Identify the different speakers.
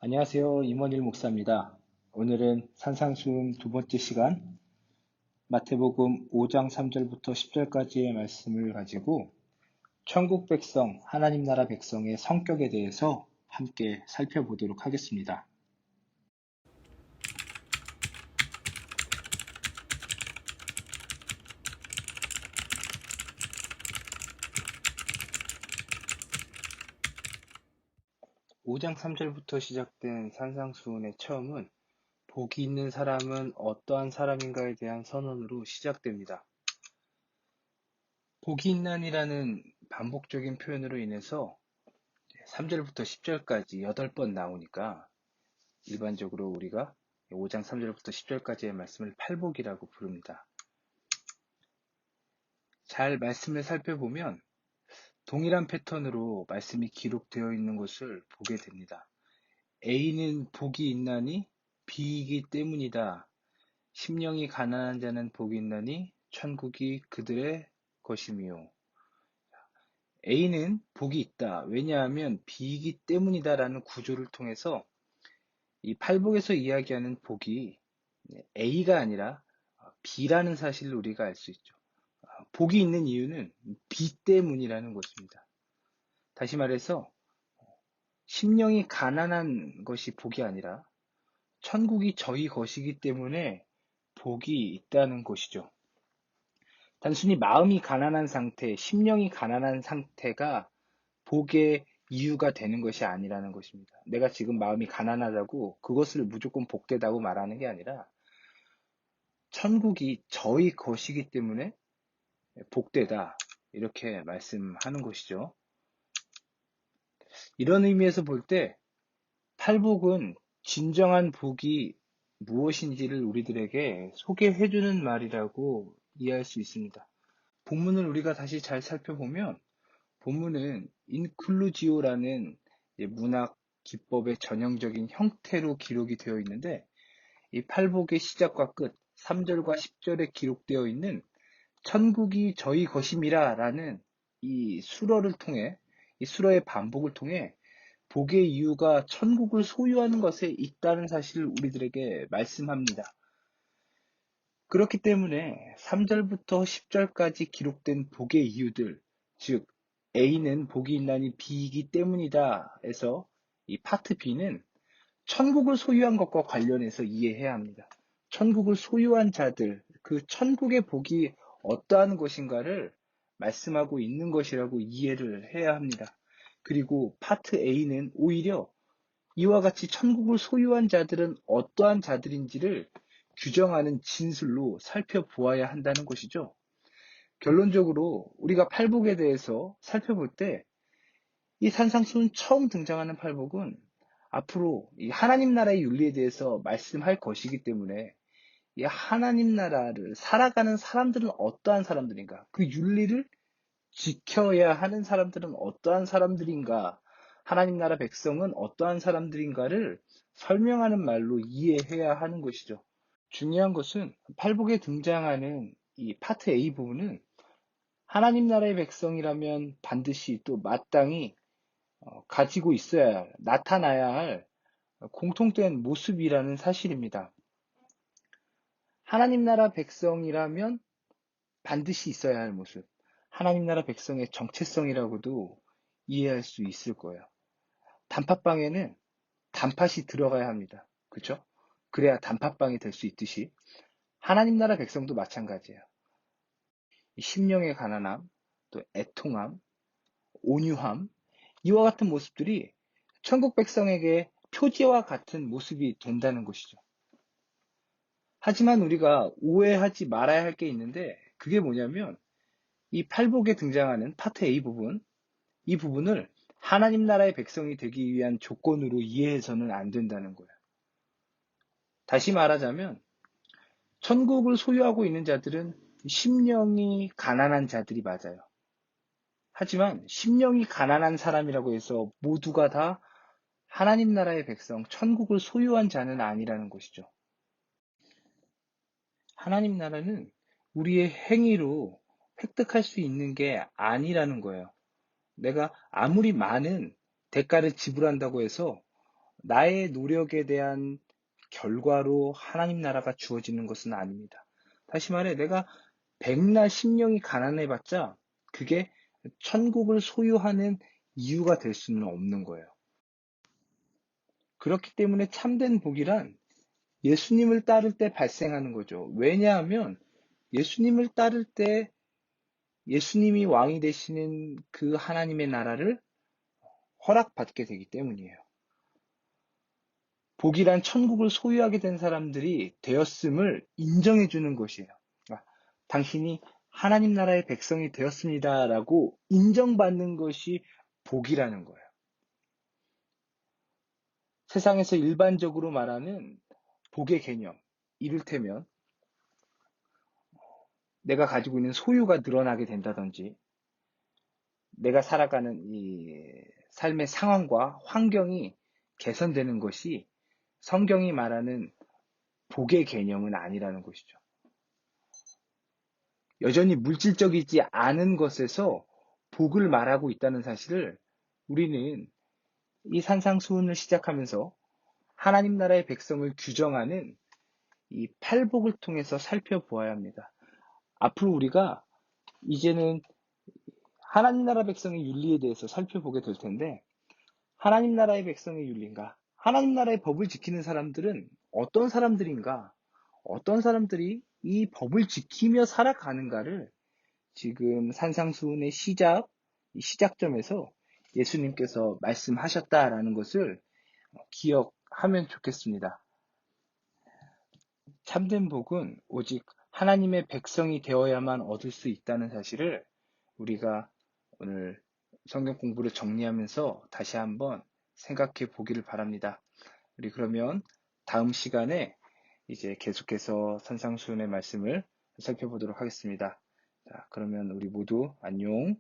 Speaker 1: 안녕하세요. 임원일 목사입니다. 오늘은 산상수훈 두 번째 시간, 마태복음 5장 3절부터 10절까지의 말씀을 가지고 천국 백성, 하나님 나라 백성의 성격에 대해서 함께 살펴보도록 하겠습니다. 5장 3절부터 시작된 산상수훈의 처음은 복이 있는 사람은 어떠한 사람인가에 대한 선언으로 시작됩니다. 복이 있나니라는 반복적인 표현으로 인해서 3절부터 10절까지 8번 나오니까 일반적으로 우리가 5장 3절부터 10절까지의 말씀을 팔복이라고 부릅니다. 잘 말씀을 살펴보면 동일한 패턴으로 말씀이 기록되어 있는 것을 보게 됩니다. A는 복이 있나니 B이기 때문이다. 심령이 가난한 자는 복이 있나니 천국이 그들의 것이미요. A는 복이 있다. 왜냐하면 B이기 때문이다라는 구조를 통해서 이 팔복에서 이야기하는 복이 A가 아니라 B라는 사실을 우리가 알 수 있죠. 복이 있는 이유는 B 때문이라는 것입니다. 다시 말해서 심령이 가난한 것이 복이 아니라 천국이 저희 것이기 때문에 복이 있다는 것이죠. 단순히 마음이 가난한 상태, 심령이 가난한 상태가 복의 이유가 되는 것이 아니라는 것입니다. 내가 지금 마음이 가난하다고 그것을 무조건 복되다고 말하는 게 아니라 천국이 저희 것이기 때문에 복되다 이렇게 말씀하는 것이죠. 이런 의미에서 볼 때 팔복은 진정한 복이 무엇인지를 우리들에게 소개해주는 말이라고 이해할 수 있습니다. 본문을 우리가 다시 잘 살펴보면 본문은 인클루지오라는 문학 기법의 전형적인 형태로 기록이 되어 있는데 이 팔복의 시작과 끝 3절과 10절에 기록되어 있는 천국이 저희 것임이라 라는 이 수러를 통해 이 수러의 반복을 통해 복의 이유가 천국을 소유하는 것에 있다는 사실을 우리들에게 말씀합니다. 그렇기 때문에 3절부터 10절까지 기록된 복의 이유들, 즉 A는 복이 있나니 B이기 때문이다 해서 이 파트 B는 천국을 소유한 것과 관련해서 이해해야 합니다. 천국을 소유한 자들, 그 천국의 복이 어떠한 것인가를 말씀하고 있는 것이라고 이해를 해야 합니다. 그리고 파트 A는 오히려 이와 같이 천국을 소유한 자들은 어떠한 자들인지를 규정하는 진술로 살펴보아야 한다는 것이죠. 결론적으로 우리가 팔복에 대해서 살펴볼 때 이 산상수훈 처음 등장하는 팔복은 앞으로 이 하나님 나라의 윤리에 대해서 말씀할 것이기 때문에 이 하나님 나라를 살아가는 사람들은 어떠한 사람들인가, 그 윤리를 지켜야 하는 사람들은 어떠한 사람들인가, 하나님 나라 백성은 어떠한 사람들인가를 설명하는 말로 이해해야 하는 것이죠. 중요한 것은 팔복에 등장하는 이 파트 A 부분은 하나님 나라의 백성이라면 반드시 또 마땅히 가지고 있어야 할, 나타나야 할 공통된 모습이라는 사실입니다. 하나님 나라 백성이라면 반드시 있어야 할 모습, 하나님 나라 백성의 정체성이라고도 이해할 수 있을 거예요. 단팥빵에는 단팥이 들어가야 합니다. 그렇죠? 그래야 단팥빵이 될 수 있듯이 하나님 나라 백성도 마찬가지예요. 심령의 가난함, 또 애통함, 온유함, 이와 같은 모습들이 천국 백성에게 표지와 같은 모습이 된다는 것이죠. 하지만 우리가 오해하지 말아야 할 게 있는데 그게 뭐냐면 이 팔복에 등장하는 파트 A 부분, 이 부분을 하나님 나라의 백성이 되기 위한 조건으로 이해해서는 안 된다는 거예요. 다시 말하자면 천국을 소유하고 있는 자들은 심령이 가난한 자들이 맞아요. 하지만 심령이 가난한 사람이라고 해서 모두가 다 하나님 나라의 백성, 천국을 소유한 자는 아니라는 것이죠. 하나님 나라는 우리의 행위로 획득할 수 있는 게 아니라는 거예요. 내가 아무리 많은 대가를 지불한다고 해서 나의 노력에 대한 결과로 하나님 나라가 주어지는 것은 아닙니다. 다시 말해, 내가 백날 심령이 가난해봤자 그게 천국을 소유하는 이유가 될 수는 없는 거예요. 그렇기 때문에 참된 복이란 예수님을 따를 때 발생하는 거죠. 왜냐하면 예수님을 따를 때 예수님이 왕이 되시는 그 하나님의 나라를 허락받게 되기 때문이에요. 복이란 천국을 소유하게 된 사람들이 되었음을 인정해 주는 것이에요. 당신이 하나님 나라의 백성이 되었습니다라고 인정받는 것이 복이라는 거예요. 세상에서 일반적으로 말하는 복의 개념, 이를테면 내가 가지고 있는 소유가 늘어나게 된다든지, 내가 살아가는 이 삶의 상황과 환경이 개선되는 것이 성경이 말하는 복의 개념은 아니라는 것이죠. 여전히 물질적이지 않은 것에서 복을 말하고 있다는 사실을 우리는 이 산상수훈을 시작하면서 하나님 나라의 백성을 규정하는 이 팔복을 통해서 살펴보아야 합니다. 앞으로 우리가 이제는 하나님 나라 백성의 윤리에 대해서 살펴보게 될 텐데, 하나님 나라의 백성의 윤리인가? 하나님 나라의 법을 지키는 사람들은 어떤 사람들인가? 어떤 사람들이 이 법을 지키며 살아가는가를 지금 산상수훈의 시작점에서 예수님께서 말씀하셨다라는 것을 기억하면 좋겠습니다. 참된 복은 오직 하나님의 백성이 되어야만 얻을 수 있다는 사실을 우리가 오늘 성경 공부를 정리하면서 다시 한번 생각해 보기를 바랍니다. 우리 그러면 다음 시간에 이제 계속해서 산상수훈의 말씀을 살펴보도록 하겠습니다. 자, 그러면 우리 모두 안녕.